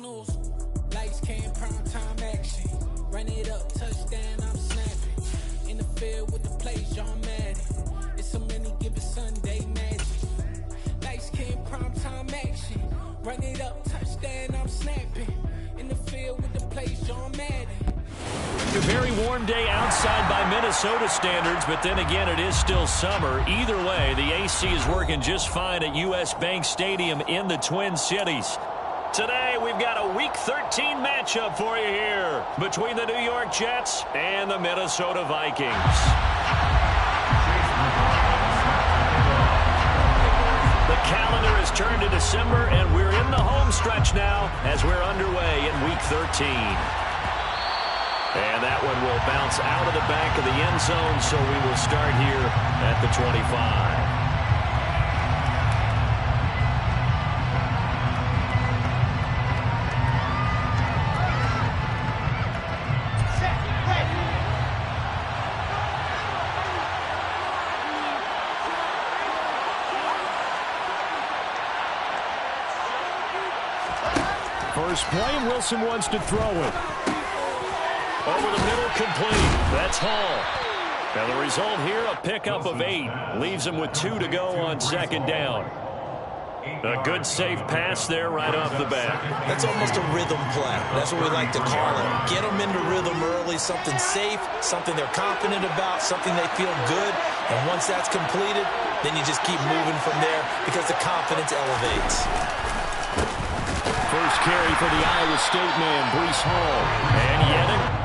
snooze. Lights came, prime time action. Run it up, touchdown, I'm snapping. In the field with the plays, John Madden. It's so many given Sunday magic. Lights came, prime time action. Run it up, touchdown, I'm snapping. In the field with the plays, John Madden. A very warm day outside by Minnesota standards, but then again, it is still summer. Either way, the AC is working just fine at U.S. Bank Stadium in the Twin Cities. Today, we've got a Week 13 matchup for you here between the New York Jets and the Minnesota Vikings. The calendar has turned to December, and we're in the home stretch now as we're underway in Week 13. And that one will bounce out of the back of the end zone, so we will start here at the 25. First play, and Wilson wants to throw it. Over the middle, complete. That's Hall. Now the result here, a pickup of 8. Leaves him with 2 to go on second down. A good safe pass there right off the bat. That's almost a rhythm play. That's what we like to call it. Get them into rhythm early, something safe, something they're confident about, something they feel good. And once that's completed, then you just keep moving from there because the confidence elevates. First carry for the Iowa State man, Breece Hall. And yet again.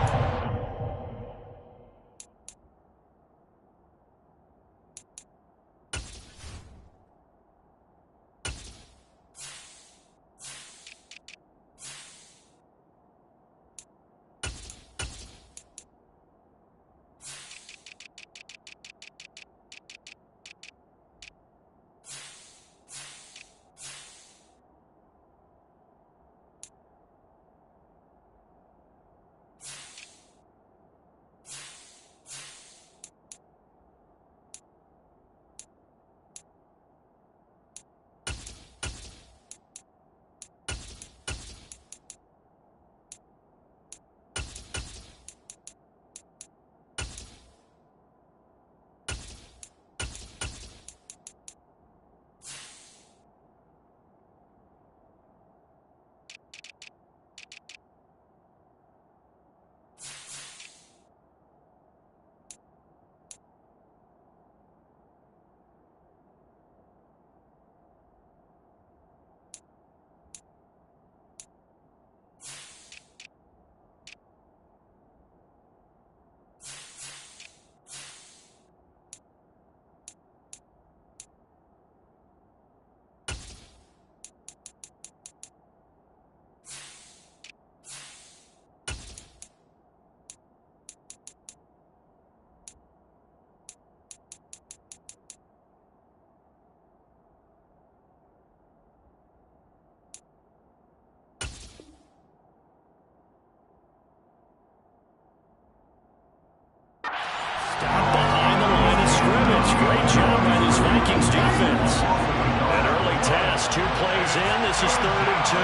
Great job by this Vikings defense. An early task, 2 plays in. This is 3rd and 2.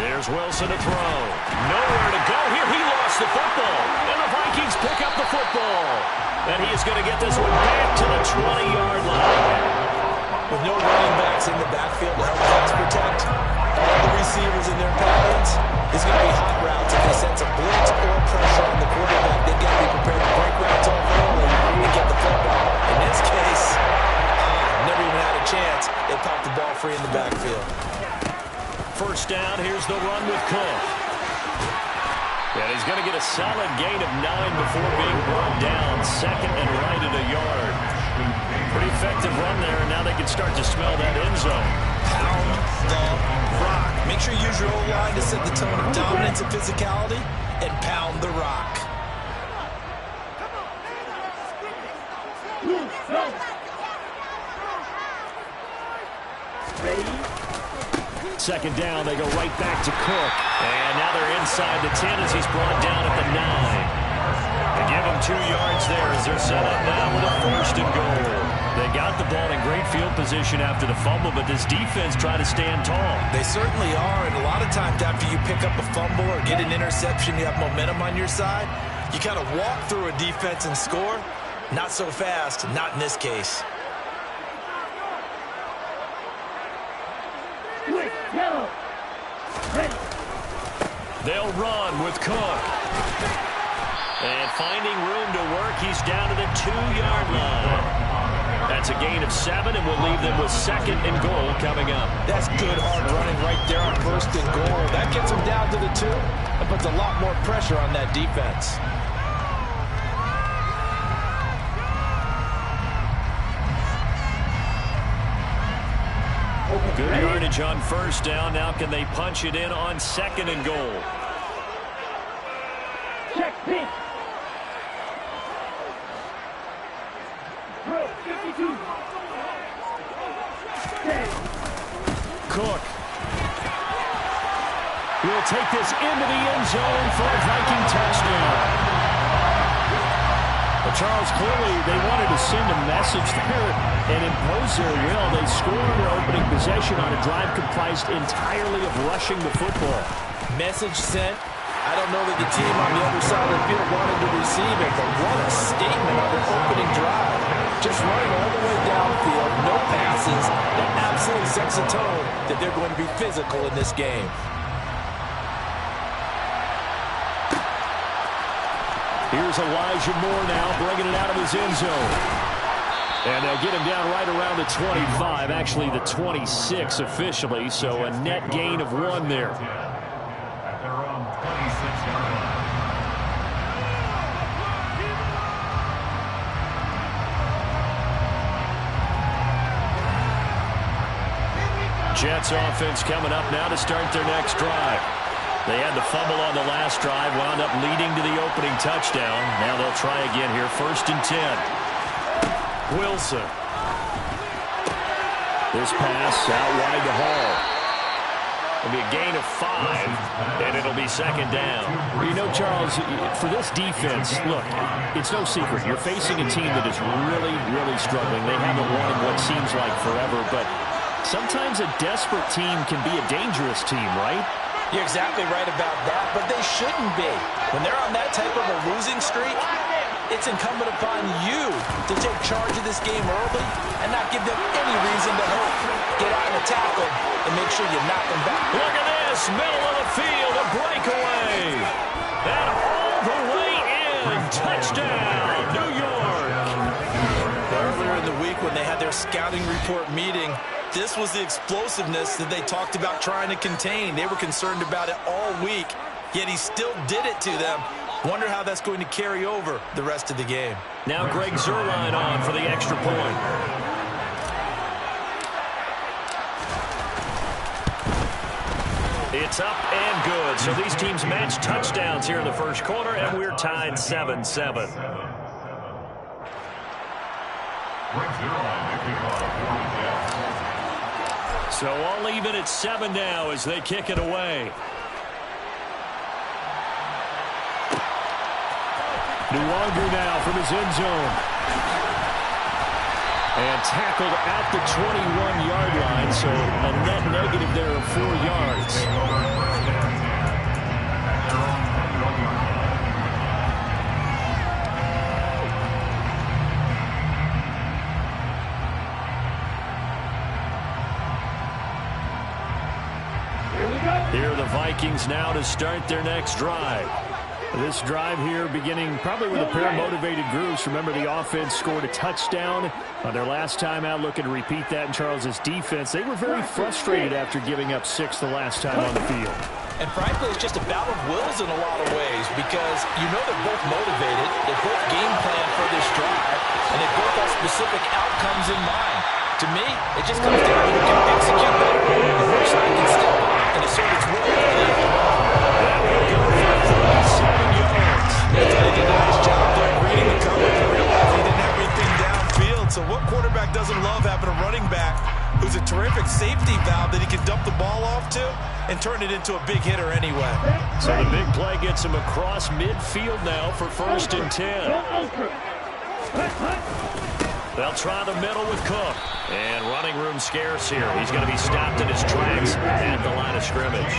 Here's Wilson to throw. Nowhere to go here. He lost the football. And the Vikings pick up the football. And he is going to get this one back to the 20-yard line. With no running backs in the backfield to help pass protect, all the receivers in their patterns is going to be hot routes. If they sense a blitz or pressure on the quarterback, they've got to be prepared to break routes off early and get the football. In this case, never even had a chance. They popped the ball free in the backfield. First down, here's the run with Cook. And he's going to get a solid gain of 9 before being brought down. Second and right at a yard. Pretty effective run there, and now they can start to smell that end zone. Pound the rock. Make sure you use your O-line to set the tone of dominance and physicality, and pound the rock. second down. They go right back to Cook. And now they're inside the 10 as he's brought down at the 9. They give him 2 yards there as they're set up now with a 1st and goal. They got the ball in great field position after the fumble, but this defense tried to stand tall. They certainly are, and a lot of times after you pick up a fumble or get an interception, you have momentum on your side. You kind of walk through a defense and score. Not so fast, not in this case. They'll run with Cook. And finding room to work, he's down to the 2-yard line. That's a gain of 7, and we'll leave them with 2nd and goal coming up. That's good hard running right there on 1st and goal. That gets them down to the 2. That puts a lot more pressure on that defense. Good yardage on 1st down. Now can they punch it in on 2nd and goal? Check pitch. Throw 52. Cook will take this into the end zone for a Viking touchdown. Well, Charles, clearly they wanted to send a message there and impose their will. They scored their opening possession on a drive comprised entirely of rushing the football. Message sent. I don't know that the team on the other side of the field wanted to receive it, but what a statement on their opening drive. Just running all the way downfield, no passes. That absolutely sets a tone that they're going to be physical in this game. Here's Elijah Moore now bringing it out of his end zone. And they'll get him down right around the 25, actually the 26 officially, so a net gain of 1 there. Jets offense coming up now to start their next drive. They had the fumble on the last drive, wound up leading to the opening touchdown. Now they'll try again here, 1st and 10. Wilson. This pass out wide to Hall. It'll be a gain of 5, and it'll be 2nd down. You know, Charles, for this defense, look, it's no secret. You're facing a team that is really, really struggling. They haven't won in what seems like forever, but sometimes a desperate team can be a dangerous team, right? You're exactly right about that, but they shouldn't be. When they're on that type of a losing streak, it's incumbent upon you to take charge of this game early and not give them any reason to hope. Get out and tackle and make sure you knock them back. Look at this, middle of the field, a breakaway. And all the way in, touchdown, New York. Earlier in the week when they had their scouting report meeting, this was the explosiveness that they talked about trying to contain. They were concerned about it all week, yet he still did it to them. Wonder how that's going to carry over the rest of the game. Now Greg Zuerlein on for the extra point. It's up and good. So these teams match touchdowns here in the first quarter, and we're tied 7-7. So all even at 7 now as they kick it away. Nwangu now from his end zone. And tackled at the 21-yard line, so a net negative there of 4 yards. Here are the Vikings now to start their next drive. This drive here beginning probably with a pair of motivated groups. Remember, the offense scored a touchdown on their last time out. Looking to repeat that in Charles's defense. They were very frustrated after giving up 6 the last time on the field. And frankly, it's just a battle of wills in a lot of ways because you know they're both motivated. They both game plan for this drive, and they both have specific outcomes in mind. To me, it just comes down to who can execute better and which side can step up and assert its will. That will go for 37 yards. They did a nice job there reading the coverage and realizing he didn't have anything downfield. So what quarterback doesn't love having a running back who's a terrific safety valve that he can dump the ball off to and turn it into a big hitter anyway. So the big play gets him across midfield now for 1st and 10. They'll try the middle with Cook. And running room scarce here. He's going to be stopped in his tracks at the line of scrimmage.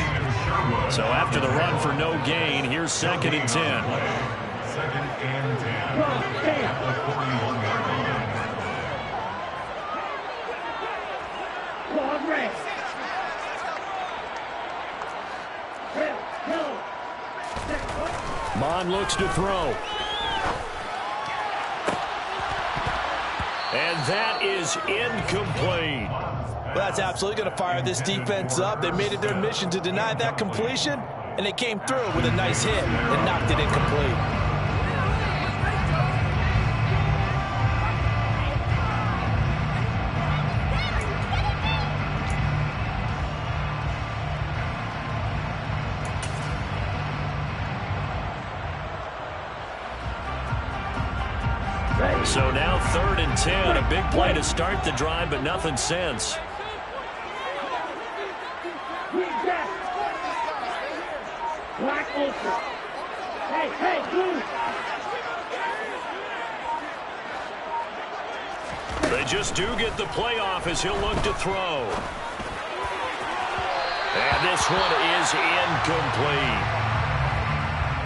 So after the run for no gain, here's 2nd and 10. 2nd and 10. At the 41-yard line. Mond looks to throw. And that is incomplete. Well, that's absolutely going to fire this defense up. They made it their mission to deny that completion, and they came through with a nice hit and knocked it incomplete. So now 3rd and 10. A big play to start the drive, but nothing since. They just do get the play off as he'll look to throw. And this one is incomplete.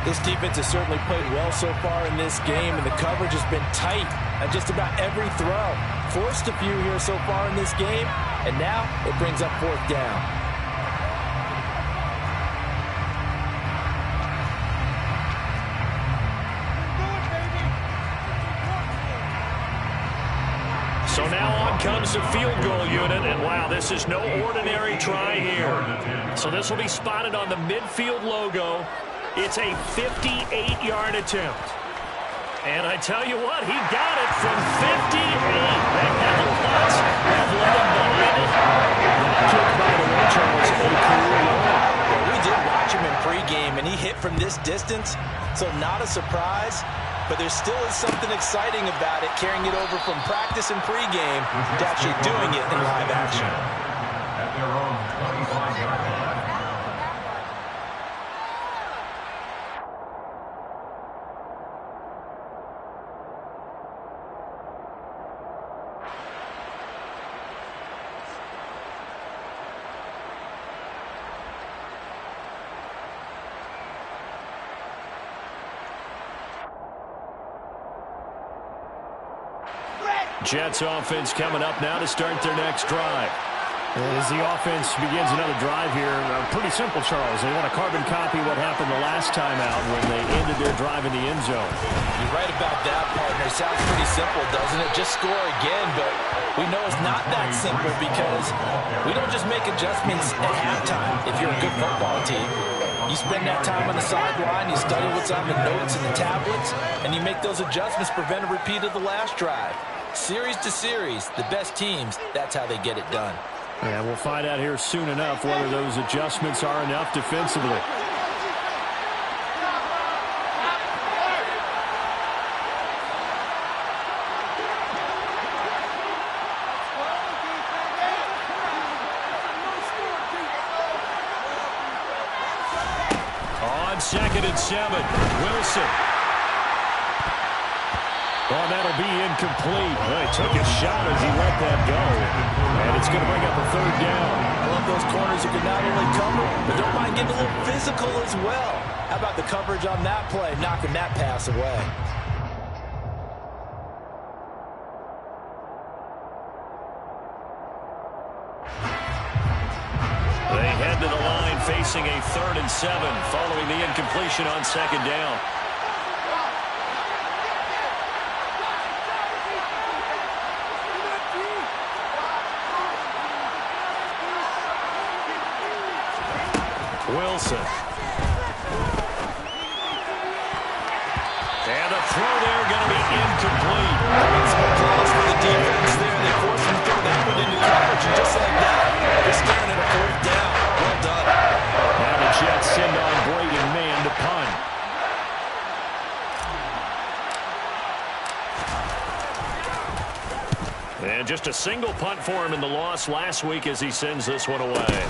This defense has certainly played well so far in this game, and the coverage has been tight at just about every throw. Forced a few here so far in this game, and now it brings up 4th down. So now on comes the field goal unit, and wow, this is no ordinary try here. So this will be spotted on the midfield logo. It's a 58-yard attempt. And I tell you what, he got it from 58. They have a plus. Have let him behind it. That kick, by the way, Charles, a career low. Well, we did watch him in pregame, and he hit from this distance, so not a surprise. But there still is something exciting about it, carrying it over from practice and pregame to actually doing it in live action. At their own 25-yard line. Jets offense coming up now to start their next drive. As the offense begins another drive here, pretty simple, Charles. They want to carbon copy what happened the last time out when they ended their drive in the end zone. You're right about that, partner. Sounds pretty simple, doesn't it? Just score again, but we know it's not that simple because we don't just make adjustments at halftime if you're a good football team. You spend that time on the sideline, you study what's on the notes and the tablets, and you make those adjustments to prevent a repeat of the last drive. Series to series, the best teams, that's how they get it done. Yeah, we'll find out here soon enough whether those adjustments are enough defensively. On 2nd and 7, Wilson. Well, that'll be incomplete. Well, he took a shot as he let that go. And it's going to bring up a 3rd down. I love those corners who can not only cover, but don't mind getting a little physical as well. How about the coverage on that play, knocking that pass away? They head to the line facing a 3rd and 7 following the incompletion on 2nd down. Wilson. And the throw there going to be incomplete. Some applause for the defense there. They forced him to throw that one into coverage, and just like that, they're staring at a 4th down. Well done. Now the Jets send on Braden Mann to punt. And just a single punt for him in the loss last week as he sends this one away.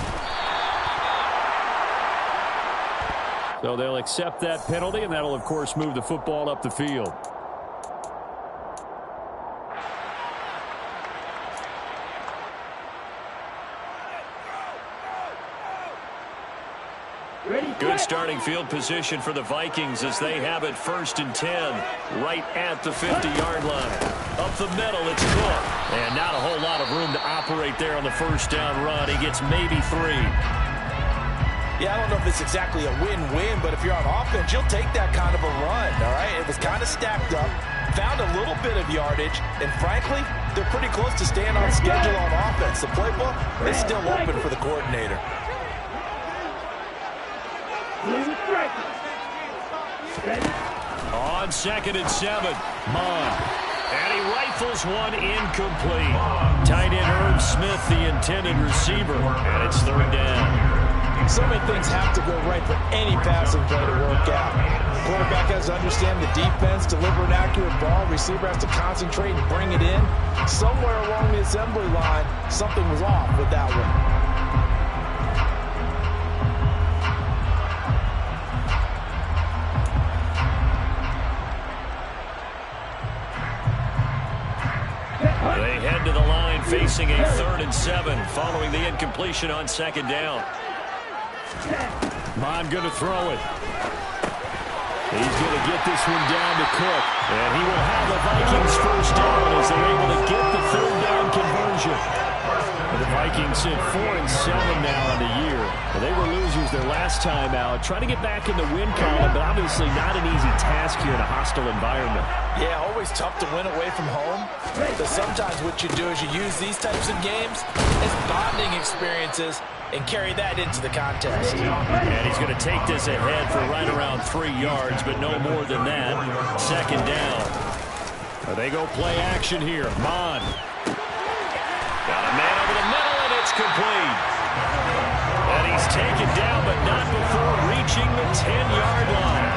So they'll accept that penalty, and that'll, of course, move the football up the field. Good starting field position for the Vikings as they have it 1st and 10 right at the 50-yard line. Up the middle, it's Cook. And not a whole lot of room to operate there on the first down run. He gets maybe 3. Yeah, I don't know if it's exactly a win-win, but if you're on offense, you'll take that kind of a run, all right? It was kind of stacked up, found a little bit of yardage, and frankly, they're pretty close to staying on schedule on offense. The playbook is still open for the coordinator. On 2nd and 7, Mond. And he rifles one incomplete. Tight end Irv Smith, the intended receiver, and it's 3rd down. So many things have to go right for any passing play to work out. Quarterback has to understand the defense, deliver an accurate ball. Receiver has to concentrate and bring it in. Somewhere along the assembly line, something was off with that one. They head to the line facing a 3rd and 7 following the incompletion on 2nd down. Mond going to throw it. He's going to get this one down to Cook. And he will have the Vikings 1st down as they're able to get the 3rd down conversion. The Vikings sit 4 and 7 now on the year. They were losers their last time out, trying to get back in the win column, but obviously not an easy task here in a hostile environment. Yeah, always tough to win away from home. But sometimes what you do is you use these types of games as bonding experiences and carry that into the contest. And he's going to take this ahead for right around 3 yards, but no more than that. 2nd down. They go play action here. Mond. Got a man over the middle, and it's complete. And he's taken down, but not before reaching the 10-yard line.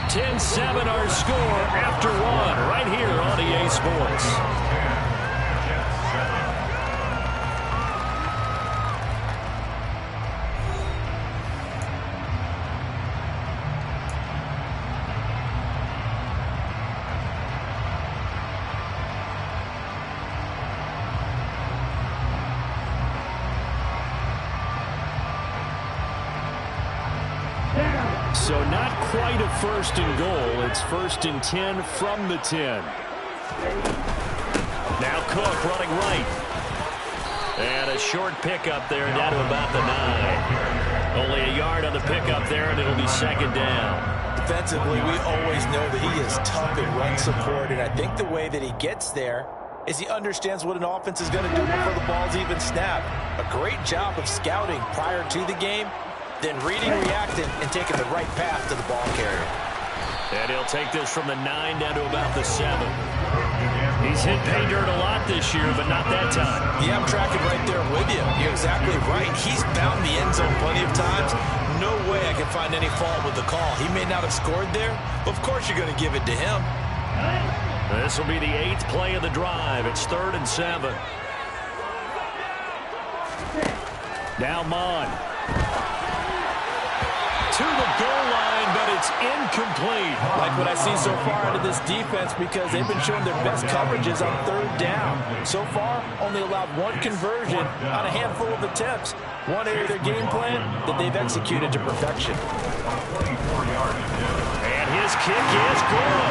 10-7 our score after 1 right here on EA Sports. So not quite a 1st and goal. It's 1st and 10 from the 10. Now Cook running right. And a short pickup there down to about the 9. Only a yard on the pickup there, and it'll be 2nd down. Defensively, we always know that he is tough in run support, and I think the way that he gets there is he understands what an offense is going to do before the ball's even snapped. A great job of scouting prior to the game, then reading, reacting, and taking the right path to the ball carrier. And he'll take this from the 9 down to about the 7. He's hit pay dirt a lot this year, but not that time. Yeah, I'm tracking right there with you. You're exactly right. He's found the end zone plenty of times. No way I can find any fault with the call. He may not have scored there, but of course you're going to give it to him. This will be the 8th play of the drive. It's 3rd and 7. Now Mond. To the goal line, but it's incomplete. Like what I see so far out of this defense because they've been showing their best coverages on 3rd down. So far, only allowed 1 conversion on a handful of attempts. One area of their game plan that they've executed to perfection. And his kick is good.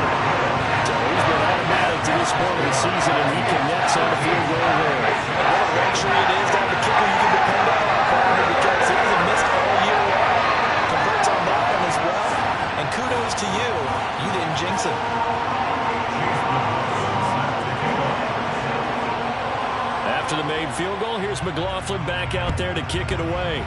So he's been automatic to this point of the season, and he connects on the field goal there. What a luxury it is to have a kicker you can depend on because he hasn't missed all year long. Converts on that one as well. And kudos to you. You didn't jinx it. After the made field goal, here's McLaughlin back out there to kick it away.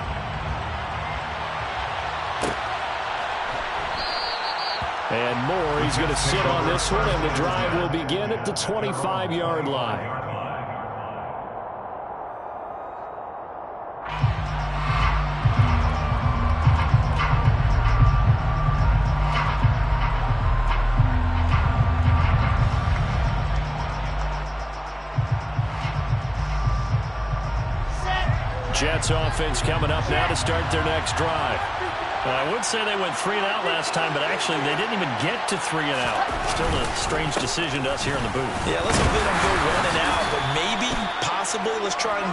And Moore, he's going to sit on this one, and the drive will begin at the 25-yard line. Jets offense coming up now to start their next drive. Well, I would say they went 3 and out last time, but actually they didn't even get to 3 and out. Still a strange decision to us here in the booth. Yeah, let's hope they don't go 1 and out, but maybe, possibly, let's try and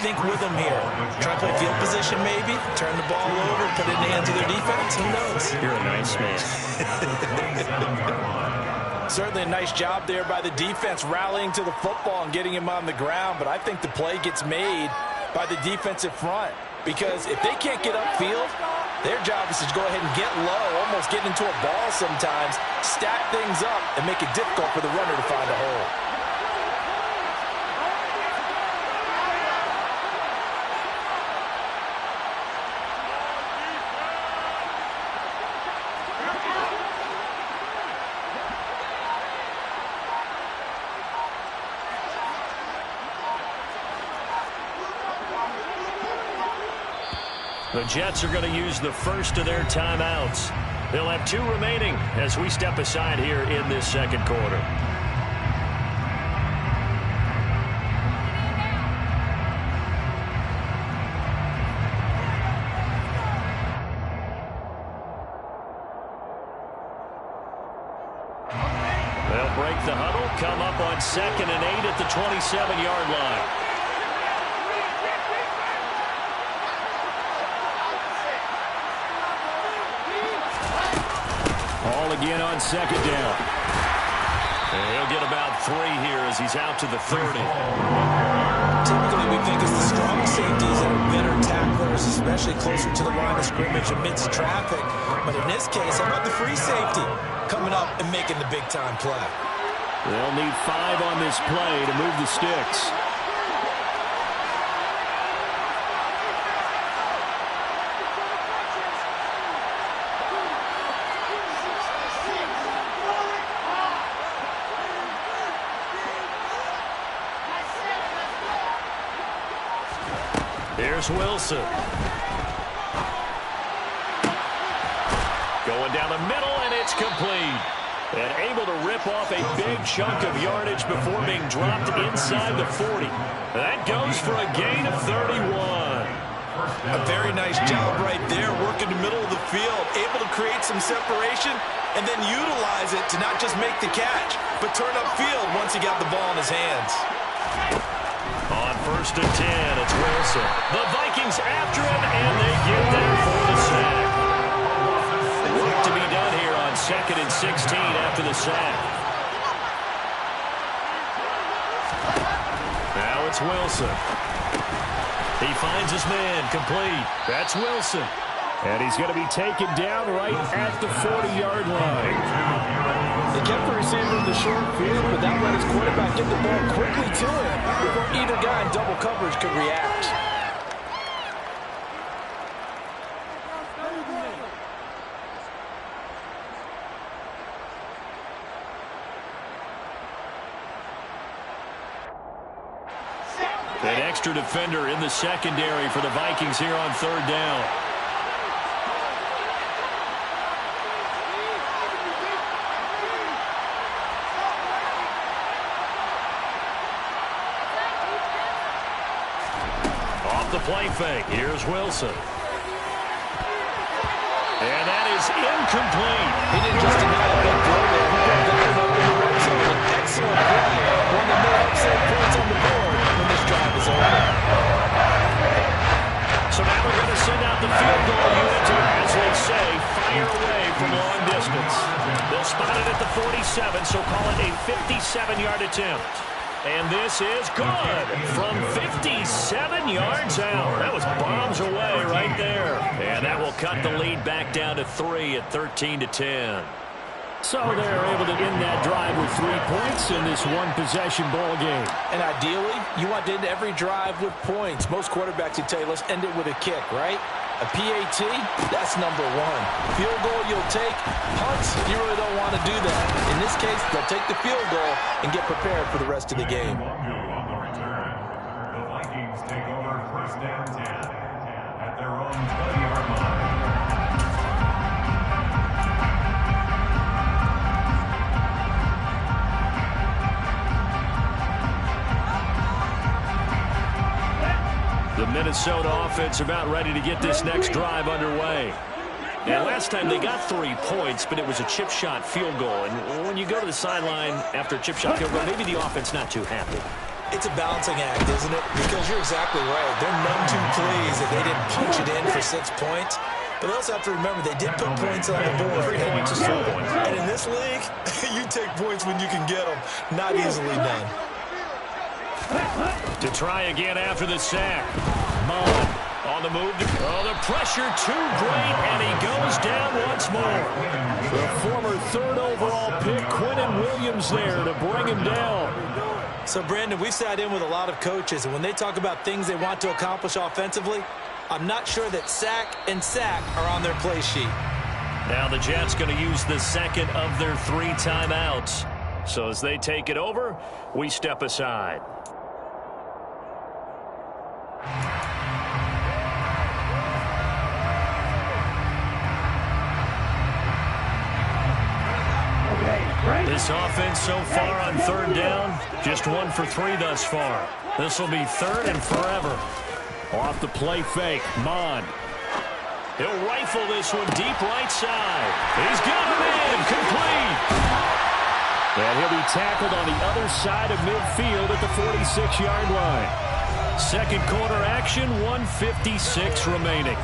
think with them here. Try and play field position maybe, turn the ball over, put it in the hands of their defense. Who knows? You're a nice man. Certainly a nice job there by the defense rallying to the football and getting him on the ground, but I think the play gets made by the defensive front because if they can't get upfield, their job is to go ahead and get low, almost get into a ball sometimes, stack things up, and make it difficult for the runner to find a hole. The Jets are going to use the first of their timeouts. They'll have 2 remaining as we step aside here in this second quarter. They'll break the huddle, come up on 2nd and 8 at the 27-yard line. Again on 2nd down. And he'll get about 3 here as he's out to the 30. Typically, we think it's the strong safeties that are better tacklers, especially closer to the line of scrimmage amidst traffic. But in this case, how about the free safety coming up and making the big-time play? They'll need 5 on this play to move the sticks. Here's Wilson. Going down the middle, and it's complete. And able to rip off a big chunk of yardage before being dropped inside the 40. That goes for a gain of 31. A very nice job right there, working the middle of the field, able to create some separation and then utilize it to not just make the catch, but turn upfield once he got the ball in his hands. On 1st and 10, it's Wilson. The Vikings after him, and they get there for the sack. Work to be done here on 2nd and 16 after the sack. Now it's Wilson. He finds his man, complete. That's Wilson. And he's going to be taken down right at the 40-yard line. They kept the receiver in the short field, but that let his quarterback get the ball quickly to him before either guy in double coverage could react. An extra defender in the secondary for the Vikings here on 3rd down. Off the play fake, here's Wilson. And that is incomplete. He didn't just deny a big throw there. He got it up in the red zone. An excellent play. One of the more upset points on the board when this drive is over. So now we're going to send out the field goal unit to, as they say, fire away from long distance. They'll spot it at the 47, so call it a 57-yard attempt. And this is good from 57 yards out. That was bombs away right there. And that will cut the lead back down to 3 at 13-10. So they're able to end that drive with 3 points in this one-possession ball game. And ideally, you want to end every drive with points. Most quarterbacks would tell you, let's end it with a kick, right? A PAT, that's number 1. Field goal you'll take. Punts, you really don't want to do that. In this case, they'll take the field goal and get prepared for the rest of the game. On the return, the Vikings take over 1st and 10 at their own 20-yard line. The Minnesota offense about ready to get this next drive underway. And last time they got 3 points, but it was a chip shot field goal. And when you go to the sideline after a chip shot field goal, maybe the offense not too happy. It's a balancing act, isn't it? Because you're exactly right. They're none too pleased that they didn't punch it in for 6 points. But they also have to remember they did put points on the board. 3 points is 3 points. And in this league, you take points when you can get them. Not easily done. To try again after the sack. Mullen on the move. The pressure too great, and he goes down once more. The former 3rd overall pick, Quinnen Williams, there to bring him down. So, Brandon, we've sat in with a lot of coaches, and when they talk about things they want to accomplish offensively, I'm not sure that sack and sack are on their play sheet. Now the Jets going to use the second of their 3 timeouts. So as they take it over, we step aside. This offense so far on 3rd down, just 1 for 3 thus far. This will be 3rd and forever. Off the play fake, Mond. He'll rifle this one deep right side. He's got him in, complete. And he'll be tackled on the other side of midfield at the 46-yard line. Second quarter action, 1:56 remaining.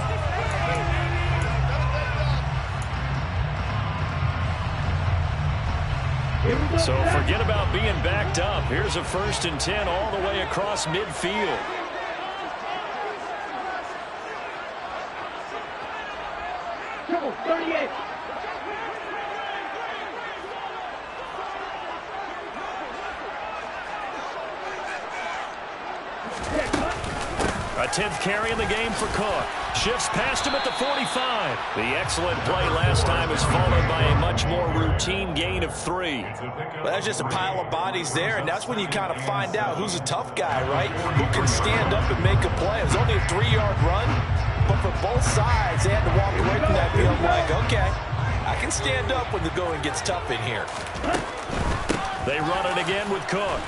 So forget about being backed up. Here's a 1st and 10 all the way across midfield. Triple 38. A 10th carry in the game for Cook. Shifts past him at the 45. The excellent play last time is followed by a much more routine gain of 3. Well, that's just a pile of bodies there, and that's when you kind of find out who's a tough guy, right? Who can stand up and make a play. It was only a 3-yard run, but for both sides, they had to walk away from that field like, okay, I can stand up when the going gets tough in here. They run it again with Cook.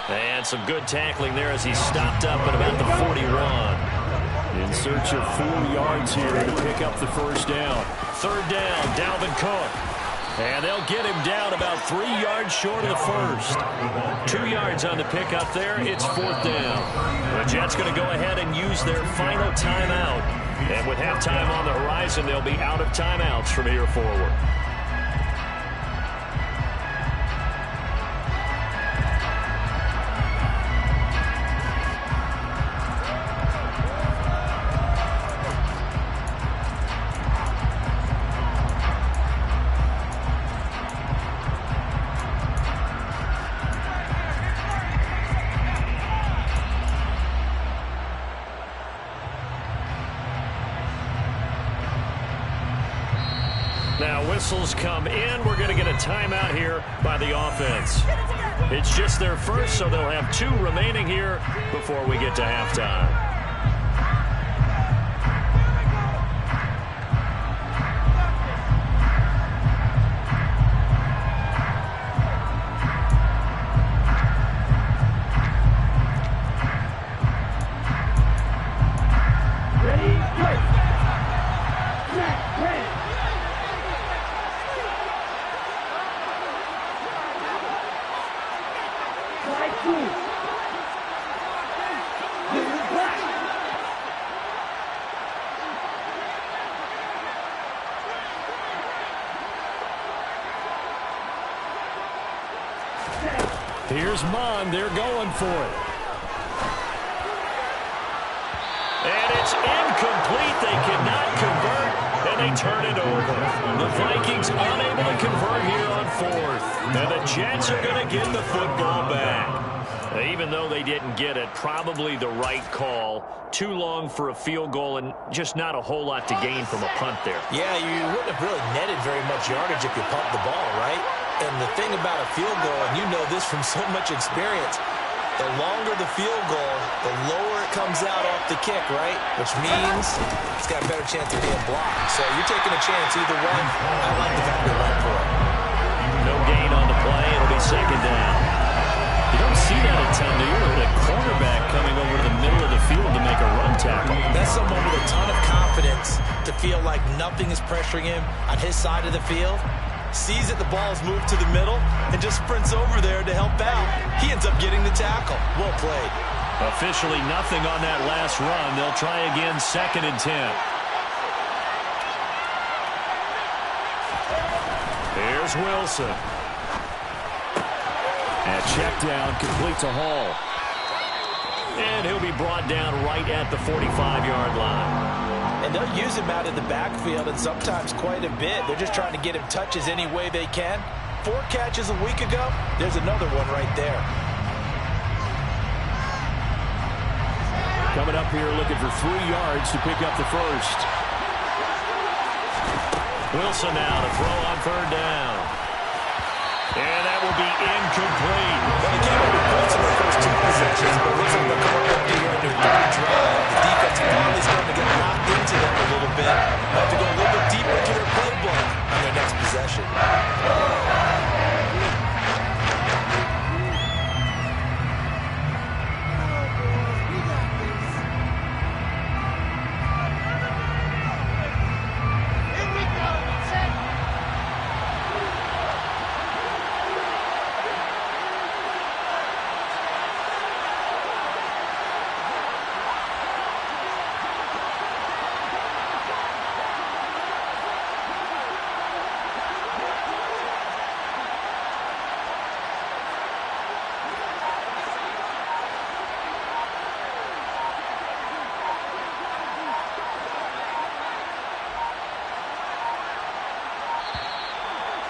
And some good tackling there as he stopped up at about the 41. In search of 4 yards here to pick up the 1st down. 3rd down, Dalvin Cook. And they'll get him down about 3 yards short of the 1st. 2 yards on the pickup there. It's 4th down. The Jets going to go ahead and use their final timeout. And with halftime on the horizon, they'll be out of timeouts from here forward. Now whistles come in. We're going to get a timeout here by the offense. It's just their first, so they'll have 2 remaining here before we get to halftime. Here's Mond. They're going for it. And it's incomplete. They cannot convert, and they turn it over. The Vikings unable to convert here on 4th. And the Jets are going to get the football back. Even though they didn't get it, probably the right call. Too long for a field goal and just not a whole lot to gain from a punt there. Yeah, you wouldn't have really netted very much yardage if you pumped the ball, right? And the thing about a field goal, and you know this from so much experience, the longer the field goal, the lower it comes out off the kick, right? Which means it's got a better chance of being blocked. So you're taking a chance either way. I like the fact they went for it. No gain on the play. It'll be 2nd down. You don't see that a ton, do you? The cornerback coming over to the middle of the field to make a run tackle. That's someone with a ton of confidence to feel like nothing is pressuring him on his side of the field. Sees that the ball is moved to the middle and just sprints over there to help out. He ends up getting the tackle. Well played. Officially nothing on that last run. They'll try again, 2nd and 10. Here's Wilson. And check down, complete to Hall. And he'll be brought down right at the 45-yard line. And they'll use him out of the backfield, and sometimes quite a bit. They're just trying to get him touches any way they can. 4 catches a week ago. There's another one right there. Coming up here looking for 3 yards to pick up the first. Wilson now to throw on 3rd down. And that will be incomplete. Well, he came up with points in the first 2 possessions, but wasn't going to come up empty here in their 3rd drive. The defense finally starting to get locked into them a little bit. They'll have to go a little bit deeper into their playbook on their next possession.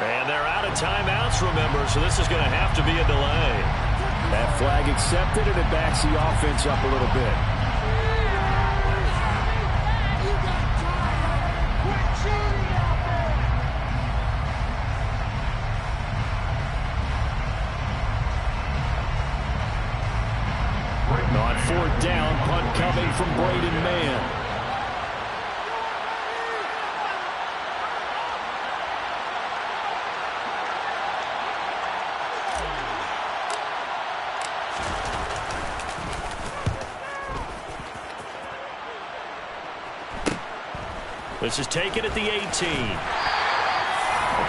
And they're out of timeouts, remember, so this is going to have to be a delay. That flag accepted, and it backs the offense up a little bit. On 4th down, punt coming from Braden Mann. This is taken at the 18. We'll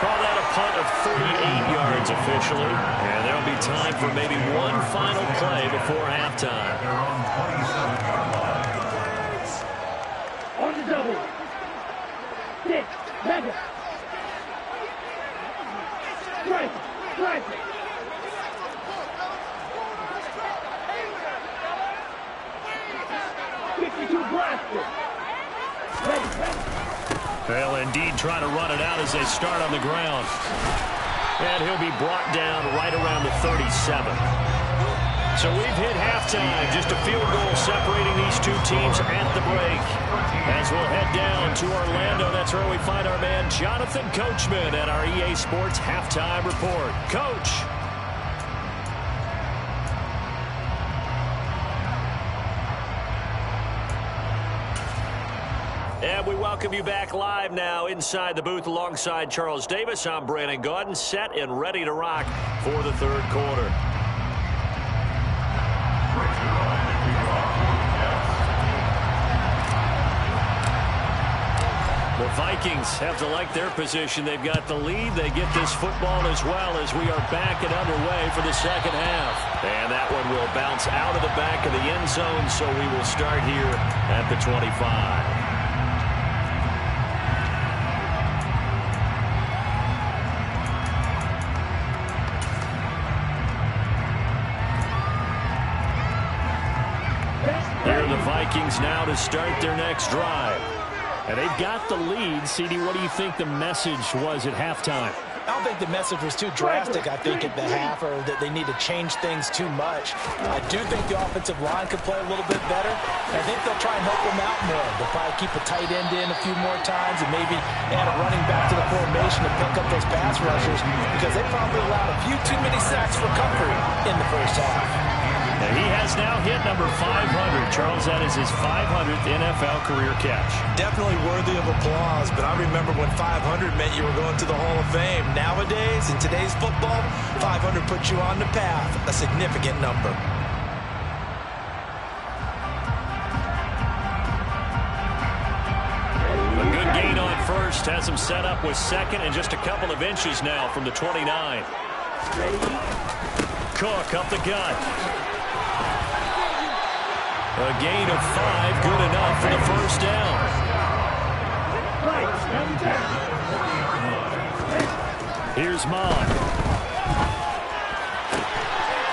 call that a punt of 38 yards officially. And there'll be time for maybe one final play before halftime. On the double. 6, mega. Strike, strike. They'll indeed try to run it out as they start on the ground. And he'll be brought down right around the 37. So we've hit halftime. Just a field goal separating these two teams at the break. As we'll head down to Orlando, that's where we find our man Jonathan Coachman at our EA Sports Halftime Report. Coach. And we welcome you back live now inside the booth alongside Charles Davis. I'm Brandon Gaudin, set and ready to rock for the 3rd quarter. The Vikings have to like their position. They've got the lead. They get this football as well as we are back and underway for the 2nd half. And that one will bounce out of the back of the end zone, so we will start here at the 25. Here are the Vikings now to start their next drive. And they've got the lead. CD, what do you think the message was at halftime? I don't think the message was too drastic, I think, at the half, or that they need to change things too much. I do think the offensive line could play a little bit better. I think they'll try and help them out more. They'll probably keep a tight end in a few more times and maybe add a running back to the formation to pick up those pass rushers, because they probably allowed a few too many sacks for comfort in the first half. And he has now hit number 500. Charles, that is his 500th NFL career catch. Definitely worthy of applause, but I remember when 500 meant you were going to the Hall of Fame. Nowadays, in today's football, 500 puts you on the path, a significant number. A good gain on first, has him set up with second and just a couple of inches now from the 29. Cook up the gut. A gain of 5, good enough for the first down. Here's Mond.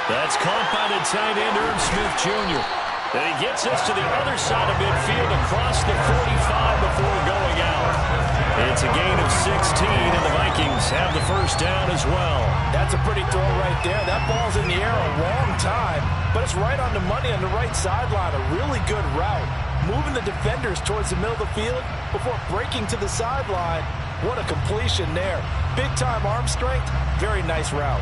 That's caught by the tight end, Irv Smith Jr. And he gets us to the other side of midfield across the 45 before going out. It's a gain of 16, and the Vikings have the first down as well. That's a pretty throw right there. That ball's in the air a long time, but it's right on the money on the right sideline. A really good route. Moving the defenders towards the middle of the field before breaking to the sideline. What a completion there. Big-time arm strength. Very nice route.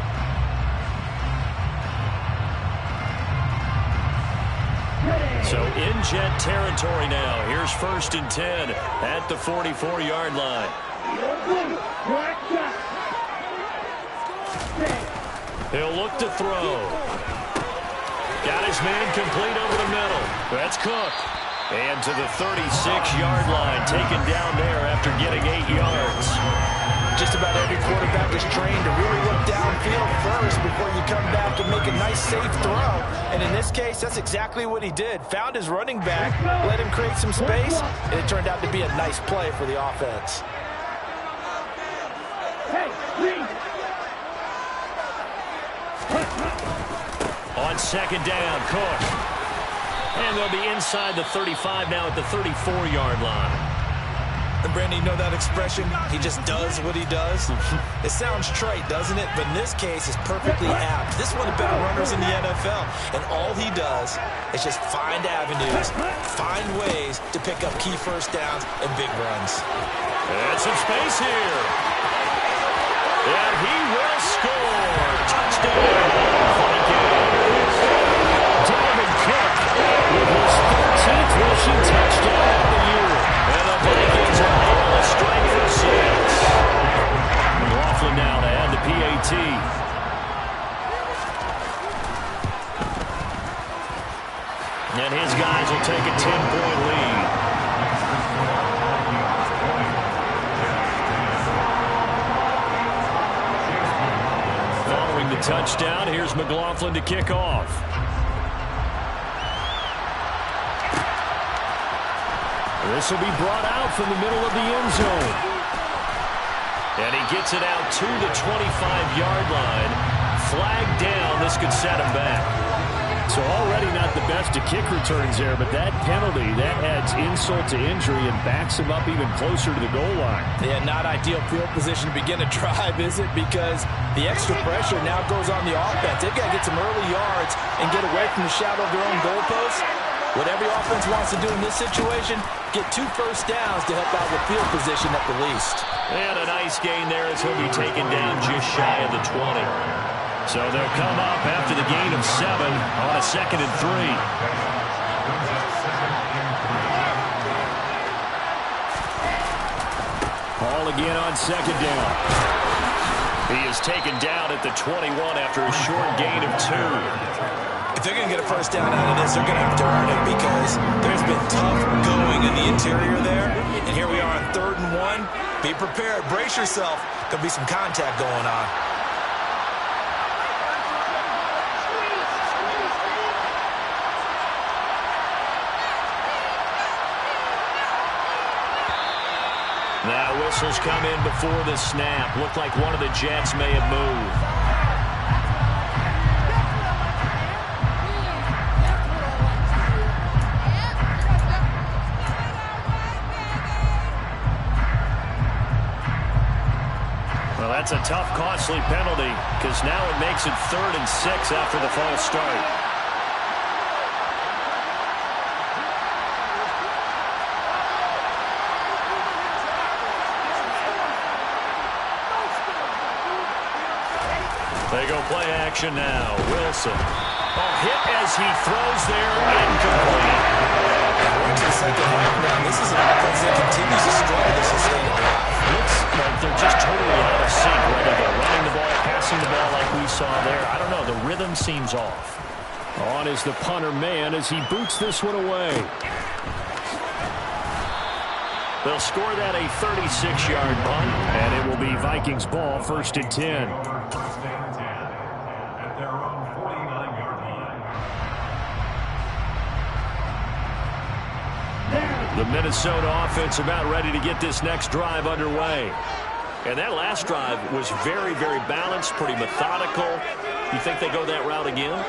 So in Jet territory now. Here's 1st and 10 at the 44-yard line. He'll look to throw. Got his man complete over the middle. That's Cook. And to the 36-yard line, taken down there after getting 8 yards. Just about every quarterback is trained to really look downfield first before you come back and make a nice, safe throw. And in this case, that's exactly what he did. Found his running back, let him create some space, and it turned out to be a nice play for the offense. On 2nd down, Cook. And they'll be inside the 35 now at the 34-yard line. And Brandon, you know that expression? He just does what he does. It sounds trite, doesn't it? But in this case, it's perfectly apt. This is one of the better runners in the NFL. And all he does is just find avenues, find ways to pick up key first downs and big runs. And some space here. And he will score. Touchdown, Vikings. Dalvin Cook with his 13th rushing touchdown of the year. And the Vikings are able to strike for 6. McLaughlin now to add the PAT. And his guys will take a 10-point lead. Following the touchdown, here's McLaughlin to kick off. This will be brought out from the middle of the end zone. And he gets it out to the 25-yard line. Flag down. This could set him back. So already not the best of kick returns there, but that penalty, that adds insult to injury and backs him up even closer to the goal line. Yeah, not ideal field position to begin a drive, is it? Because the extra pressure now goes on the offense. They've got to get some early yards and get away from the shadow of their own goalposts. What every offense wants to do in this situation, get 2 first downs to help out with field position at the least. And a nice gain there as he'll be taken down just shy of the 20. So they'll come up after the gain of 7 on a 2nd and 3. Hall again on 2nd down. He is taken down at the 21 after a short gain of 2. If they're going to get a first down out of this, they're going to have to earn it because there's been tough going in the interior there. And here we are on 3rd and 1. Be prepared. Brace yourself. Could be some contact going on. Now whistles come in before the snap. Looked like one of the Jets may have moved. Well, that's a tough, costly penalty because now it makes it 3rd and 6 after the false start. They go play action now. Wilson. Oh, hit as he throws there. Incomplete. We're into the second half now. This is an offense that continues to struggle to sustain a drive. Looks like they're just totally out of sync, whether they're running the ball, passing the ball like we saw there. I don't know. The rhythm seems off. On is the punter man as he boots this one away. They'll score that a 36-yard punt, and it will be Vikings ball, 1st and 10. At their own 49-yard line. The Minnesota offense about ready to get this next drive underway. And that last drive was very, very balanced, pretty methodical. You think they go that route again?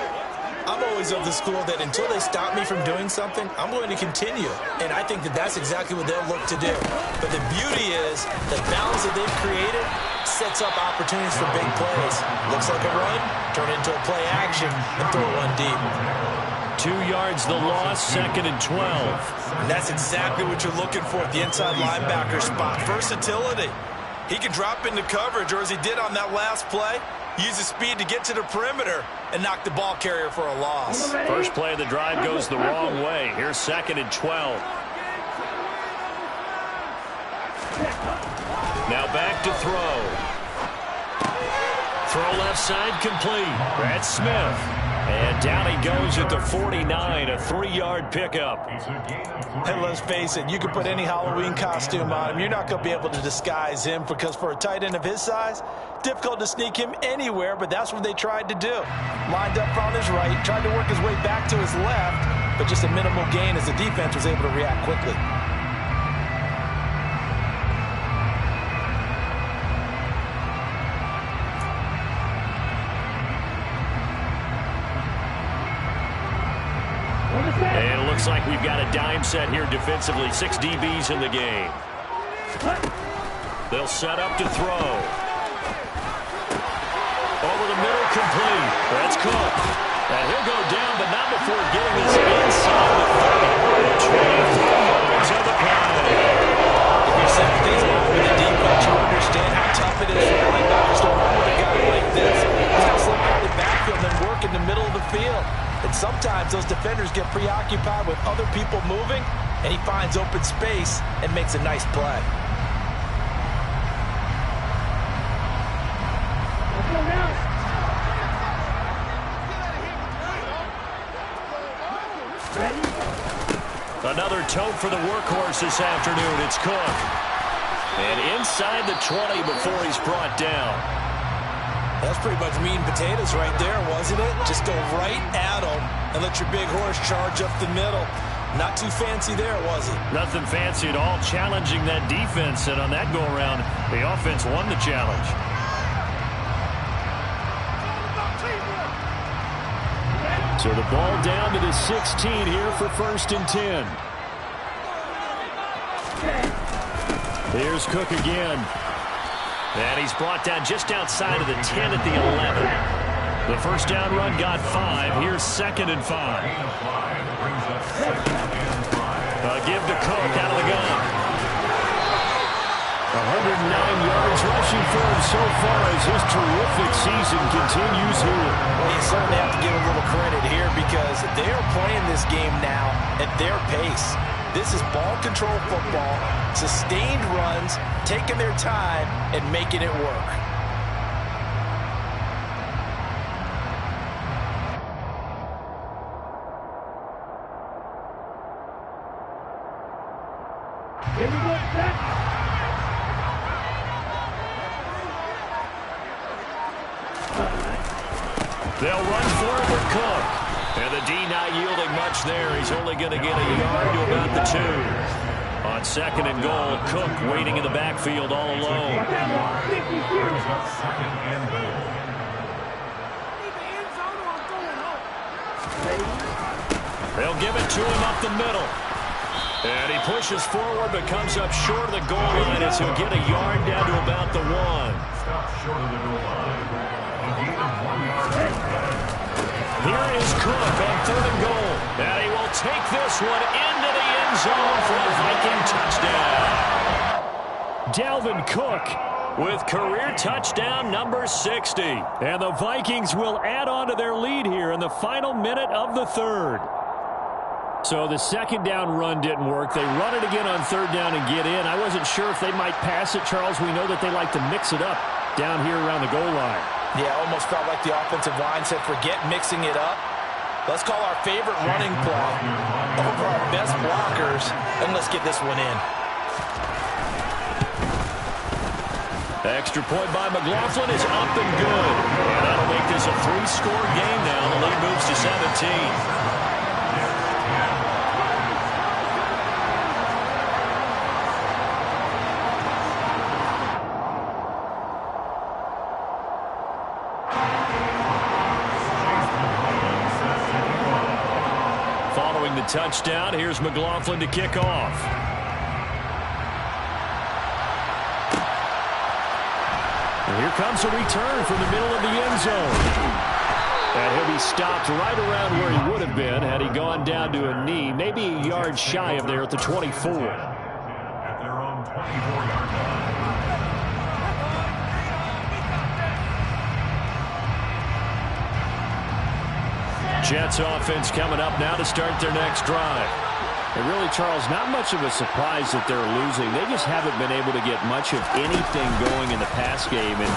I'm always of the school that until they stop me from doing something, I'm going to continue. And I think that that's exactly what they'll look to do. But the beauty is the balance that they've created sets up opportunities for big plays. Looks like a run, turn into a play action, and throw one deep. 2 yards the loss, 2nd and 12. And that's exactly what you're looking for at the inside linebacker spot. Versatility. He can drop into coverage, or as he did on that last play, use his speed to get to the perimeter and knock the ball carrier for a loss. First play of the drive goes the wrong way. Here's 2nd and 12. Now back to throw. Throw left side complete. That's Smith. And down he goes at the 49, a 3-yard pickup. Hey, let's face it, you can put any Halloween costume on him. You're not going to be able to disguise him because for a tight end of his size, difficult to sneak him anywhere, but that's what they tried to do. Lined up on his right, tried to work his way back to his left, but just a minimal gain as the defense was able to react quickly. And it looks like we've got a dime set here defensively. 6 DBs in the game. They'll set up to throw. Over the middle, complete. That's Cook. And he'll go down, but not before getting this inside the 30. 23 yards on the play. If you're setting things up with the defense, you understand how tough it is for linebackers to run with a guy like this. He's going to slip out the backfield and work in the middle of the field. And sometimes those defenders get preoccupied with other people moving, and he finds open space and makes a nice play. Another tote for the workhorse this afternoon. It's Cook. And inside the 20 before he's brought down. That's pretty much meat and potatoes right there, wasn't it? Just go right at him and let your big horse charge up the middle. Not too fancy there, was it? Nothing fancy at all, challenging that defense. And on that go-around, the offense won the challenge. So the ball down to the 16 here for 1st and 10. Here's Cook again. And he's brought down just outside of the 10 at the 11. The first down run got 5. Here's 2nd and 5. Give to Cook out of the gun. 109 yards rushing for him so far as his terrific season continues here. Well, you certainly have to give a little credit here because they are playing this game now at their pace. This is ball control football, sustained runs, taking their time, and making it work. Here we go, set. They'll run for it with Cook. And the D not yielding much there. He's only going to get a yard to about the 2. On 2nd and goal, Cook waiting in the backfield all alone. They'll give it to him up the middle. And he pushes forward but comes up short of the goal line as he'll get a yard down to about the 1. Stop short of the goal line. A gain of 1 yard. Here is Cook on 3rd and goal. And he will take this one into the end zone for a Viking touchdown. Dalvin Cook with career touchdown number 60. And the Vikings will add on to their lead here in the final minute of the third. So the second down run didn't work. They run it again on third down and get in. I wasn't sure if they might pass it, Charles. We know that they like to mix it up down here around the goal line. Yeah, almost felt like the offensive line said, forget mixing it up. Let's call our favorite running play over our best blockers, and let's get this one in. Extra point by McLaughlin is up and good. And that'll make this a 3-score game now. The lead moves to 17. Following the touchdown, here's McLaughlin to kick off. And here comes a return from the middle of the end zone. And he'll be stopped right around where he would have been had he gone down to a knee, maybe a yard shy of there at the 24. At their own 24-yard line. Jets offense coming up now to start their next drive. And really, Charles, not much of a surprise that they're losing. They just haven't been able to get much of anything going in the pass game. And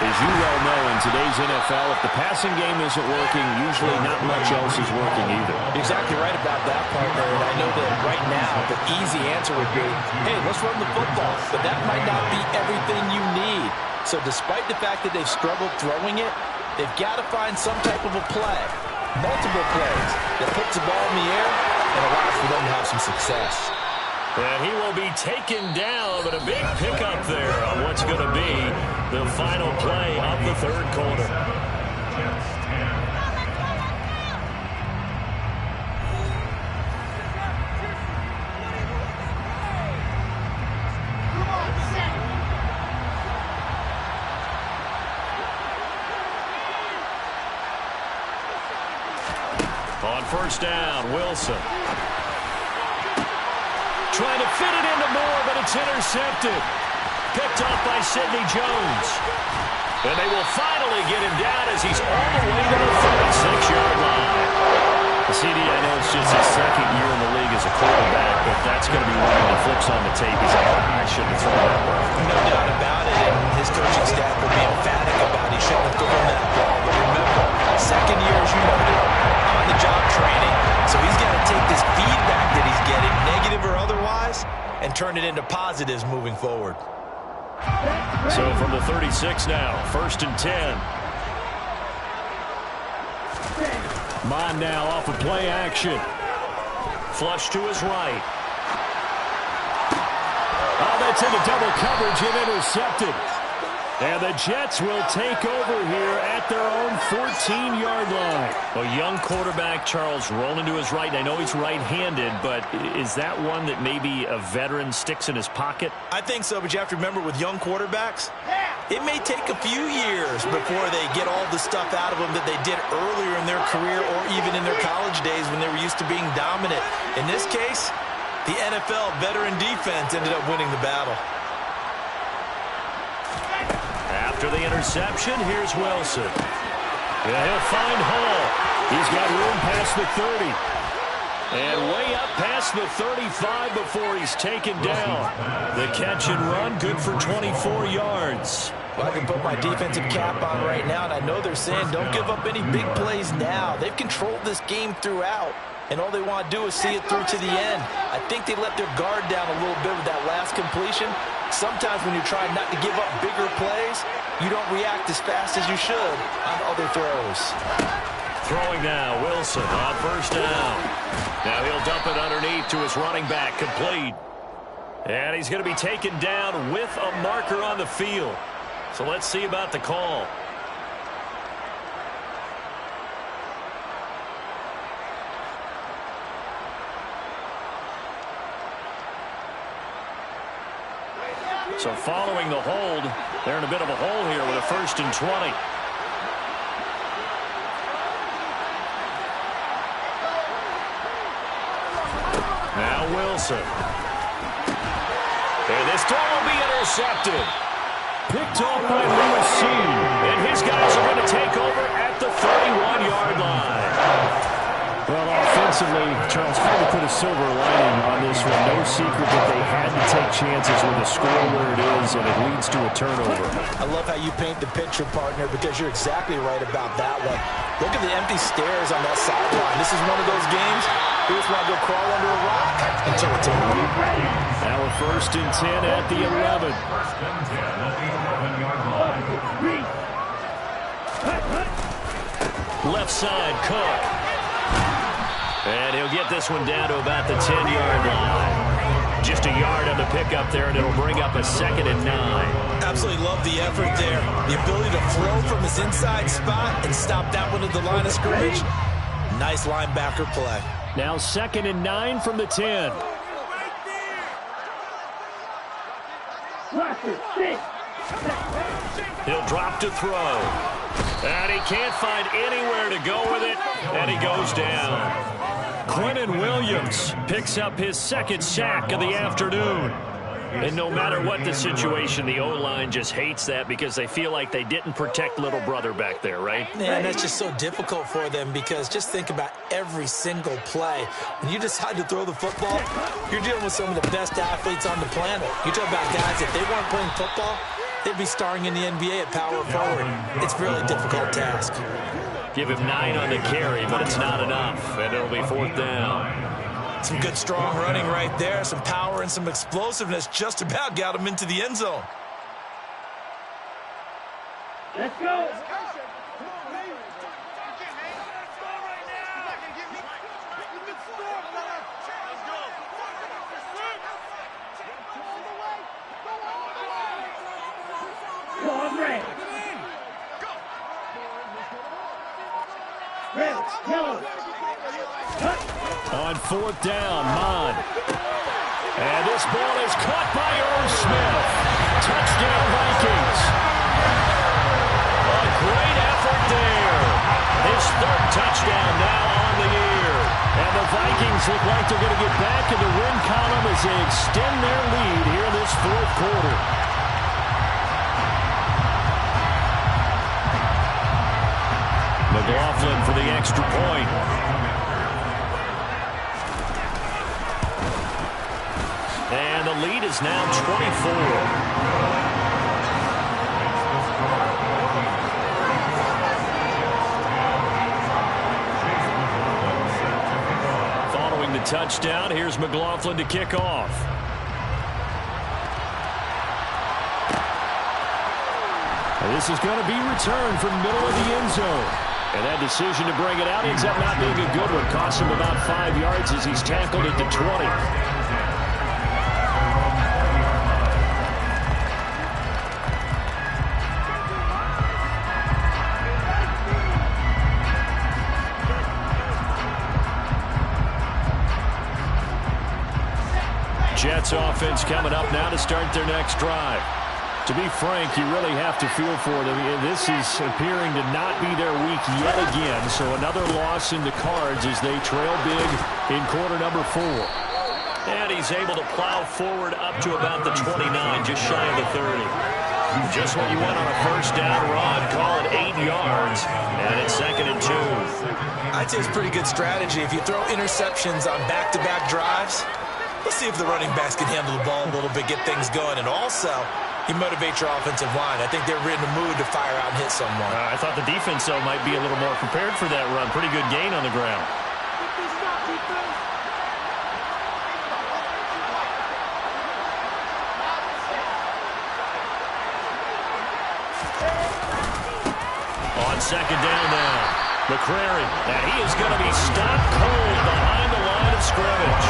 as you well know, in today's NFL, if the passing game isn't working, usually not much else is working either. Exactly right about that, partner. And I know that right now the easy answer would be, hey, let's run the football. But that might not be everything you need. So despite the fact that they've struggled throwing it, they've got to find some type of a play. Multiple plays that puts the ball in the air and allows for them to have some success. And he will be taken down, but a big pickup there on what's going to be the final play of the third quarter. Jets 10. On first down, Wilson. Trying to fit it into Moore, but it's intercepted. Picked off by Sidney Jones. And they will finally get him down as he's all the way to the 36-yard line. CD, I know it's just his second year in the league as a quarterback, but that's going to be one when he flips on the tape. He's like, I shouldn't have thrown that ball. No doubt about it, and his coaching staff will be emphatic about he shouldn't have thrown that ball. But remember, second year, as you noted, on-the-job training, so he's got to take this feedback that he's getting, negative or otherwise, and turn it into positives moving forward. So from the 36 now, 1st and 10. Mond now off of play action. Flush to his right. Oh, that's into double coverage and intercepted. And the Jets will take over here at their own 14-yard line. A young quarterback, Charles, rolling to his right. And I know he's right-handed, but is that one that maybe a veteran sticks in his pocket? I think so, but you have to remember with young quarterbacks, it may take a few years before they get all the stuff out of them that they did earlier in their career or even in their college days when they were used to being dominant. In this case, the NFL veteran defense ended up winning the battle. After the interception, here's Wilson. Yeah, he'll find Hall. He's got room past the 30. And way up past the 35 before he's taken down. The catch and run, good for 24 yards. Well, I can put my defensive cap on right now, and I know they're saying don't give up any big plays now. They've controlled this game throughout, and all they want to do is see it through to the end. I think they let their guard down a little bit with that last completion. Sometimes when you're trying not to give up bigger plays, you don't react as fast as you should on other throws. Throwing now, Wilson on first down. Now he'll dump it underneath to his running back, complete. And he's going to be taken down with a marker on the field. So let's see about the call. So following the hold, they're in a bit of a hole here with a 1st and 20. Now Wilson. And this throw will be intercepted. picked off by Lewis Cine. And his guys are going to take over at the 31-yard line. Well, offensively, Charles, hard to put a silver lining on this one. No secret that they had to take chances with a score where it is, and it leads to a turnover. I love how you paint the picture, partner, because you're exactly right about that one. Look at the empty stairs on that sideline. This is one of those games you just want to go crawl under a rock until it's over. Now a 1st and 10 at the 11. 1st and 10 at the 11-yard line. Left side, Cook. And he'll get this one down to about the 10-yard line. Just a yard on the pickup there, and it'll bring up a 2nd and 9. Absolutely love the effort there. The ability to flow from his inside spot and stop that one at the line of scrimmage. Nice linebacker play. Now 2nd and 9 from the 10. He'll drop to throw. And he can't find anywhere to go with it, and he goes down. Quentin Williams picks up his 2nd sack of the afternoon. And no matter what the situation, the O-line just hates that because they feel like they didn't protect little brother back there, right? Man, that's just so difficult for them because just think about every single play. When you decide to throw the football, you're dealing with some of the best athletes on the planet. You talk about guys, if they weren't playing football, they'd be starring in the NBA at power forward. It's a really difficult task. Give him 9 on the carry, but it's not enough, and it'll be 4th down. Some good, strong running right there. Some power and some explosiveness just about got him into the end zone. Let's go. Go on, Ray. Red, yellow. On 4th down, Mond. And this ball is caught by Irv Smith. Touchdown, Vikings. A great effort there. His 3rd touchdown now on the year. And the Vikings look like they're going to get back in the win column as they extend their lead here in this 4th quarter. McLaughlin for the extra point. And the lead is now 24. Following the touchdown, here's McLaughlin to kick off. And this is going to be returned from the middle of the end zone. And that decision to bring it out ends up not being a good one. Costs him about 5 yards as he's tackled at the 20. Jets offense coming up now to start their next drive. To be frank, you really have to feel for them. This is appearing to not be their week yet again. So another loss in the cards as they trail big in quarter number 4. And he's able to plow forward up to about the 29, just shy of the 30. Just what you want on a 1st down run. Call it 8 yards. And it's 2nd and 2. I'd say it's pretty good strategy. If you throw interceptions on back-to-back drives, let's see if the running backs can handle the ball a little bit, get things going. And also, you motivate your offensive line. I think they're in the mood to fire out and hit someone. I thought the defense, though, might be a little more prepared for that run. Pretty good gain on the ground. On 2nd down now, McCrary. And he is going to be stopped cold behind the line of scrimmage.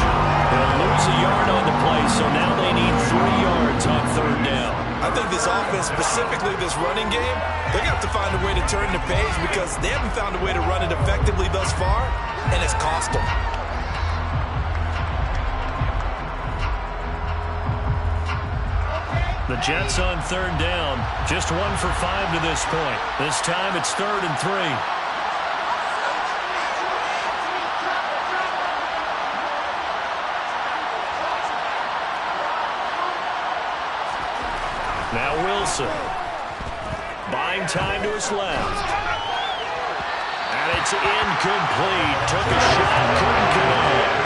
They'll lose a yard on the play, so now they need 3 yards on 3rd down. I think this offense, specifically this running game, they're going to have to find a way to turn the page because they haven't found a way to run it effectively thus far, and it's cost them. The Jets on 3rd down, just 1 for 5 to this point. This time it's 3rd and 3. Now Wilson. Buying time to his left. And it's incomplete. Took a shot, couldn't connect.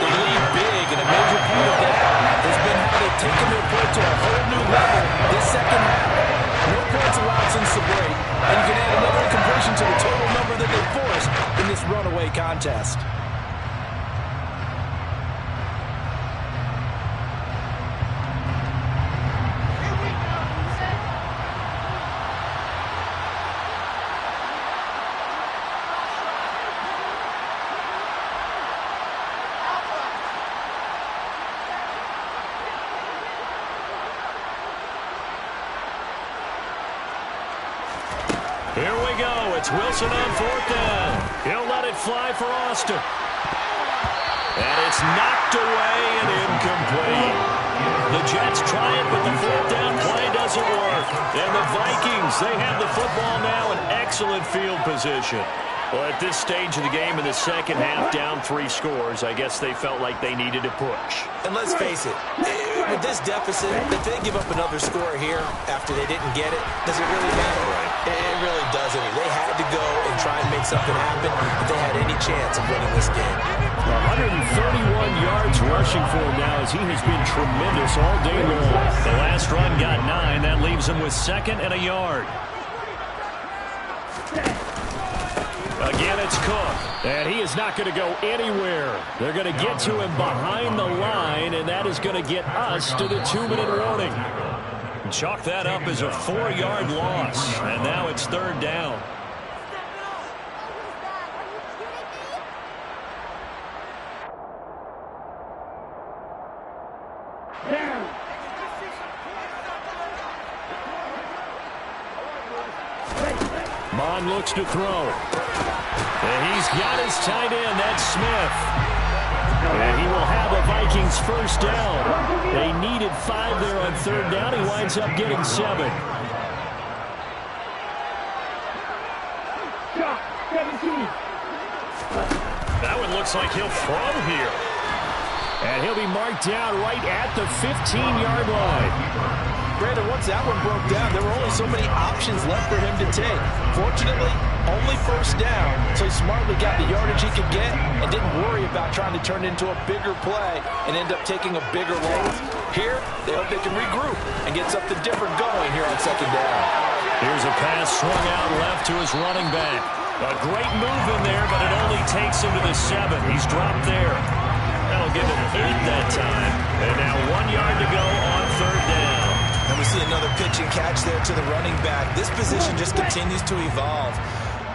They lead big, and a major part of that has been how they've taken their play to a whole new level this second half. No points allowed since the break, and you can add another incompletion to the total number that they forced in this runaway contest. Here we go. It's Wilson on fourth down. He'll let it fly for Austin. And it's knocked away and incomplete. The Jets try it, but the fourth down play doesn't work. And the Vikings, they have the football now in excellent field position. Well, at this stage of the game in the second half, down 3 scores, I guess they felt like they needed to push. And let's face it, with this deficit, if they give up another score here after they didn't get it, does it really matter? It really doesn't. They had to go and try and make something happen if they had any chance of winning this game. 131 yards rushing for him now as he has been tremendous all day long. The last run got 9. That leaves him with 2nd and a yard. Again, it's Cook. And he is not going to go anywhere. They're going to get to him behind the line, and that is going to get us to the 2-minute warning. Chalk that up as a 4-yard loss, and now it's 3rd down. Bond looks to throw. And he's got his tight end. That's Smith. And he will have a Vikings first down. They needed 5 there on 3rd down. He winds up getting 7. 17. That one looks like he'll throw here. And he'll be marked down right at the 15-yard line. Brandon, once that one broke down, there were only so many options left for him to take. Fortunately, only first down, so he smartly got the yardage he could get and didn't worry about trying to turn it into a bigger play and end up taking a bigger loss. Here, they hope they can regroup and get something different going here on 2nd down. Here's a pass swung out left to his running back. A great move in there, but it only takes him to the 7. He's dropped there. That'll give him 8 that time. And now 1 yard to go on 3rd down. And we see another pitch and catch there to the running back. This position just continues to evolve.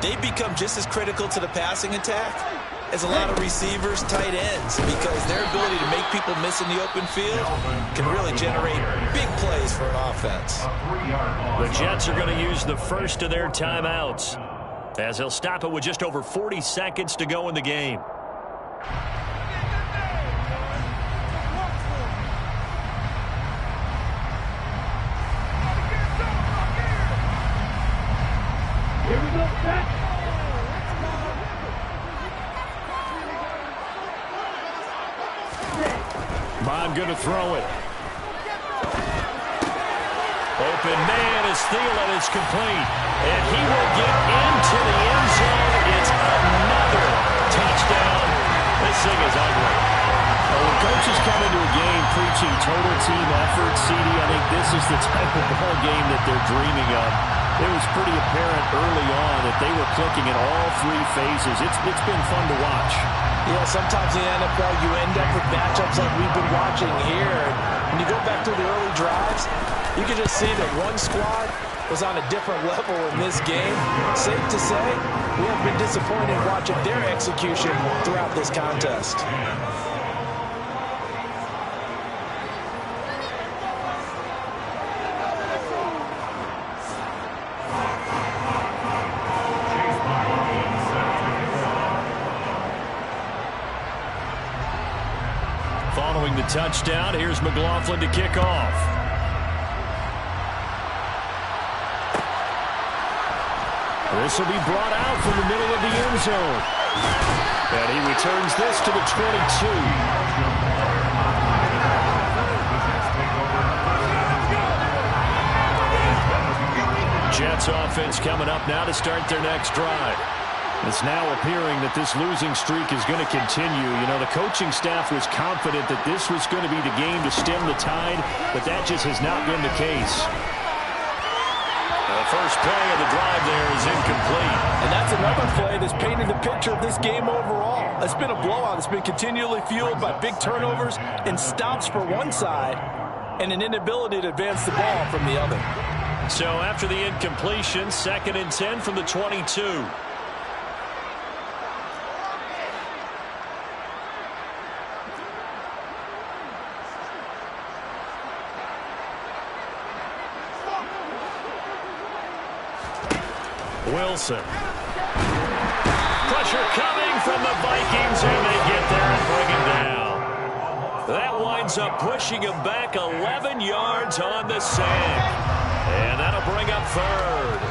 They become just as critical to the passing attack as a lot of receivers, tight ends, because their ability to make people miss in the open field can really generate big plays for an offense. The Jets are going to use the first of their timeouts as they'll stop it with just over 40 seconds to go in the game. Here we go, set. Bond going to throw it. Open man is Thielen. It's complete. And he will get into the end zone. It's another touchdown. This thing is ugly. Well, when coaches come into a game preaching total team effort, CD, I think this is the type of ball game that they're dreaming of. It was pretty apparent early on that they were clicking in all 3 phases. It's been fun to watch. Yeah, sometimes in the NFL you end up with matchups like we've been watching here. When you go back to the early drives, you can just see that one squad was on a different level in this game. Safe to say, we have been disappointed watching their execution throughout this contest. Following the touchdown, here's McLaughlin to kick off. This will be brought out from the middle of the end zone. And he returns this to the 22. Jets offense coming up now to start their next drive. It's now appearing that this losing streak is going to continue. You know, the coaching staff was confident that this was going to be the game to stem the tide, but that just has not been the case. The first play of the drive there is incomplete. And that's another play that's painted the picture of this game overall. It's been a blowout. It's been continually fueled by big turnovers and stops for one side and an inability to advance the ball from the other. So after the incompletion, 2nd and 10 from the 22. Wilson. Pressure coming from the Vikings, and they get there and bring him down. That winds up pushing him back 11 yards on the sack. And that'll bring up 3rd.